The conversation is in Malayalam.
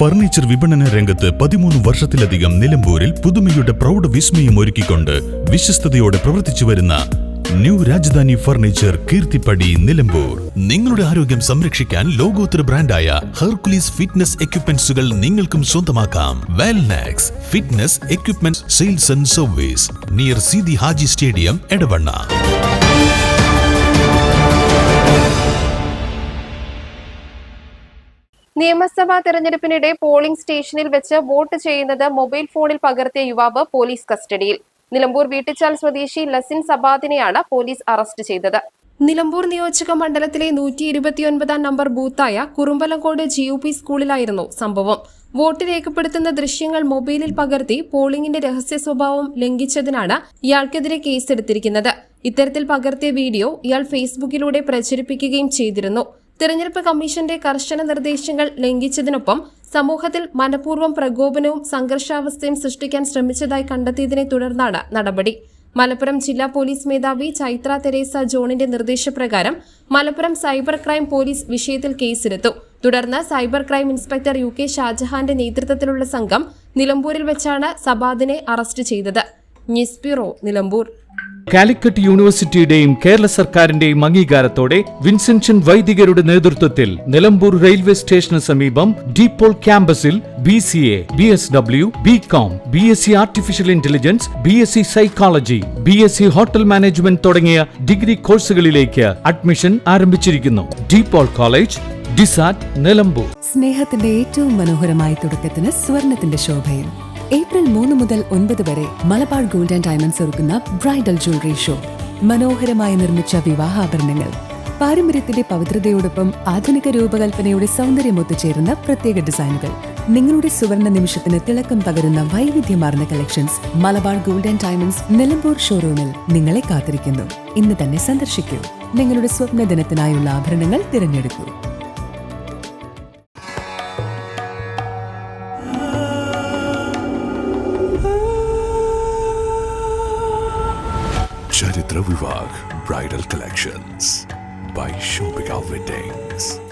ഫർണിച്ചർ വിപണന രംഗത്ത് 13 വർഷത്തിലധികം നിലമ്പൂരിൽ പുതുമയുടെ പ്രൗഢ വിസ്മയം ഒരുക്കിക്കൊണ്ട് വിശ്വസ്തയോടെ പ്രവർത്തിച്ചു വരുന്ന ന്യൂ രാജധാനി ഫർണിച്ചർ കീർത്തിപ്പടി നിലമ്പൂർ. നിങ്ങളുടെ ആരോഗ്യം സംരക്ഷിക്കാൻ ലോകോത്തര ബ്രാൻഡായ ഹെർക്കുലീസ് ഫിറ്റ്നസ് എക്യുപ്മെന്റ്സുകൾ നിങ്ങൾക്കും സ്വന്തമാക്കാം. Wellnex fitness equipment sales and service near Seethi Haji stadium, Edavanna. നിയമസഭാ തെരഞ്ഞെടുപ്പിനിടെ പോളിംഗ് സ്റ്റേഷനിൽ വെച്ച് വോട്ട് ചെയ്യുന്നത് മൊബൈൽ ഫോണിൽ പകർത്തിയ യുവാവ് പോലീസ് കസ്റ്റഡിയിൽ. നിലമ്പൂർ വീട്ടിച്ചാൽ സ്വദേശി ലസിൻ സബാദിനെയാണ് പോലീസ് അറസ്റ്റ് ചെയ്തത്. നിലമ്പൂർ നിയോജക മണ്ഡലത്തിലെ 129 നമ്പർ ബൂത്തായ കുറുമ്പലങ്കോട് GUP സ്കൂളിലായിരുന്നു സംഭവം. വോട്ട് രേഖപ്പെടുത്തുന്ന ദൃശ്യങ്ങൾ മൊബൈലിൽ പകർത്തി പോളിംഗിന്റെ രഹസ്യ സ്വഭാവം ലംഘിച്ചതിനാണ് ഇയാൾക്കെതിരെ കേസെടുത്തിരിക്കുന്നത്. ഇത്തരത്തിൽ പകർത്തിയ വീഡിയോ ഇയാൾ ഫേസ്ബുക്കിലൂടെ പ്രചരിപ്പിക്കുകയും ചെയ്തിരുന്നു. തെരഞ്ഞെടുപ്പ് കമ്മീഷന്റെ കർശന നിർദ്ദേശങ്ങൾ ലംഘിച്ചതിനൊപ്പം സമൂഹത്തിൽ മനഃപൂർവ്വം പ്രകോപനവും സംഘർഷാവസ്ഥയും സൃഷ്ടിക്കാൻ ശ്രമിച്ചതായി കണ്ടെത്തിയതിനെ തുടർന്നാണ് നടപടി. മലപ്പുറം ജില്ലാ പോലീസ് മേധാവി ചൈത്ര തെരേസ ജോണിന്റെ നിർദ്ദേശപ്രകാരം മലപ്പുറം സൈബർ ക്രൈം പോലീസ് വിഷയത്തിൽ കേസെടുത്തു. തുടർന്ന് സൈബർ ക്രൈം ഇൻസ്പെക്ടർ UK ഷാജഹാന്റെ നേതൃത്വത്തിലുള്ള സംഘം നിലമ്പൂരിൽ വെച്ചാണ് സബാദിനെ അറസ്റ്റ് ചെയ്തത്. News bureau, Nilambur. കാലിക്കറ്റ് യൂണിവേഴ്സിറ്റിയുടെയും കേരള സർക്കാരിന്റെയും അംഗീകാരത്തോടെ വിൻസെൻഷൻ വൈദികരുടെ നേതൃത്വത്തിൽ നിലമ്പൂർ റെയിൽവേ സ്റ്റേഷന് സമീപം ഡീപോൾ ക്യാമ്പസിൽ BCA, BSW, BCom, BSc artificial intelligence, BSc psychology, BSc hotel management തുടങ്ങിയ ഡിഗ്രി കോഴ്സുകളിലേക്ക് അഡ്മിഷൻ ആരംഭിച്ചിരിക്കുന്നു. ഡീപോൾ കോളേജ്, ഡിസാറ്റ്, നിലമ്പൂർ. സ്നേഹത്തിന്റെ ഏറ്റവും മനോഹരമായ തുടക്കത്തിന് സ്വർണത്തിന്റെ ശോഭയിൽ ഏപ്രിൽ 3 മുതൽ 9 വരെ മലബാർ ഗോൾഡ് ആൻഡ് ഡയമണ്ട്സ് ഒരുക്കുന്ന ബ്രൈഡൽ ജ്വല്ലറി ഷോ. മനോഹരമായി നിർമ്മിച്ച വിവാഹാഭരണങ്ങൾ, പാരമ്പര്യത്തിന്റെ പവിത്രതയോടൊപ്പം ആധുനിക രൂപകൽപ്പനയുടെ സൗന്ദര്യം ഒത്തുചേരുന്ന പ്രത്യേക ഡിസൈനുകൾ, നിങ്ങളുടെ സുവർണ നിമിഷത്തിന് തിളക്കം പകരുന്ന വൈവിധ്യമാർന്ന collections Malabar gold and diamonds Nilambur ഷോറൂമിൽ നിങ്ങളെ കാത്തിരിക്കുന്നു. ഇന്ന് തന്നെ സന്ദർശിക്കൂ. നിങ്ങളുടെ സ്വപ്ന ദിനത്തിനായുള്ള ആഭരണങ്ങൾ തിരഞ്ഞെടുക്കൂ. Charitra Vivag Bridal Collections by Shobhika Weddings.